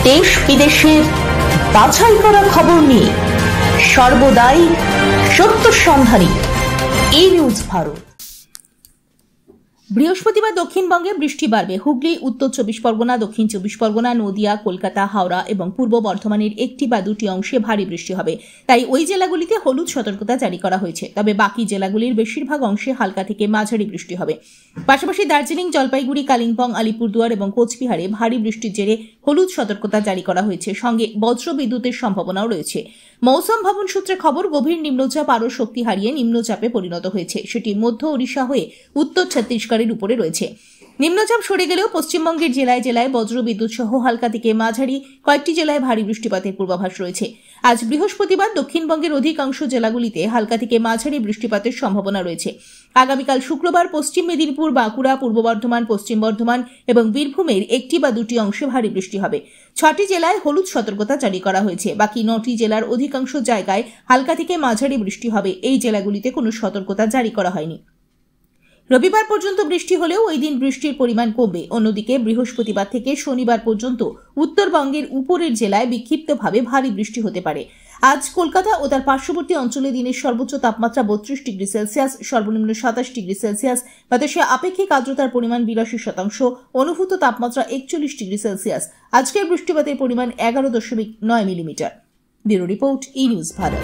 দেশ বিদেশের বাছাই করা খবর নিয়ে সর্বদাই সত্য সন্ধানী এই নিউজ ভারত। বৃহস্পতিবার দক্ষিণবঙ্গে বৃষ্টি বাড়বে। হুগলি, উত্তর 24 পরগনা, দক্ষিণ 24 পরগনা, নদিয়া, কলকাতা, হাওড়া এবং পূর্ব বর্ধমানের একটি বা দুটি অংশে ভারী বৃষ্টি হবে। তাই ওই জেলাগুলিতে হলুদ সতর্কতা জারি করা হয়েছে। তবে বাকি জেলাগুলির বেশিরভাগ অংশে হালকা থেকে মাঝারি বৃষ্টি হবে। পাশাপাশি দার্জিলিং, জলপাইগুড়ি, কালিম্পং, আলিপুরদুয়ার এবং কোচবিহারে ভারী বৃষ্টির জেরে হলুদ সতর্কতা জারি করা হয়েছে। সঙ্গে বজ্র বিদ্যুতের সম্ভাবনাও রয়েছে। মৌসুম ভবন সূত্রে খবর, গভীর নিম্নচাপ আরও শক্তি হারিয়ে নিম্নচাপে পরিণত হয়েছে। সেটি মধ্য ওড়িশা হয়ে উত্তর ছত্তিশগড়ের উপরে রয়েছে। নিম্নচাপ সরে গেলেও পশ্চিমবঙ্গের জেলায় জেলায় বজ্র বিদ্যুৎ সহ হালকা থেকে মাঝারি কয়েকটি জেলায় ভারী বৃষ্টিপাতের পূর্বাভাস রয়েছে। আজ বৃহস্পতিবার দক্ষিণবঙ্গের অধিকাংশ জেলাগুলিতে হালকা থেকে মাঝারি বৃষ্টিপাতের সম্ভাবনা রয়েছে। আগামীকাল শুক্রবার পশ্চিম মেদিনীপুর, বাঁকুড়া, পূর্ব বর্ধমান, পশ্চিম বর্ধমান এবং বীরভূমের একটি বা দুটি অংশে ভারী বৃষ্টি হবে। 6টি জেলায় হলুদ সতর্কতা জারি করা হয়েছে। বাকি 9টি জেলার অধিকাংশ জায়গায় হালকা থেকে মাঝারি বৃষ্টি হবে। এই জেলাগুলিতে কোনো সতর্কতা জারি করা হয়নি। রবিবার পর্যন্ত বৃষ্টি হলেও ওই দিন বৃষ্টির পরিমাণ কমবে। অন্যদিকে বৃহস্পতিবার থেকে শনিবার পর্যন্ত উত্তরবঙ্গের উপরের জেলায় বিক্ষিপ্তভাবে ভারী বৃষ্টি হতে পারে। আজ কলকাতা ও তার পার্শ্ববর্তী অঞ্চলে দিনের সর্বোচ্চ তাপমাত্রা 32 ডিগ্রি সেলসিয়াস, সর্বনিম্ন 27 ডিগ্রি সেলসিয়াস। বাতাসে আপেক্ষিক আর্দ্রতার পরিমাণ 82%, অনুভূত তাপমাত্রা 41 ডিগ্রি সেলসিয়াস। আজকের বৃষ্টিপাতের পরিমাণ 11.9 মিলিমিটার। ব্যুরো রিপোর্ট, ই নিউজ ভারত।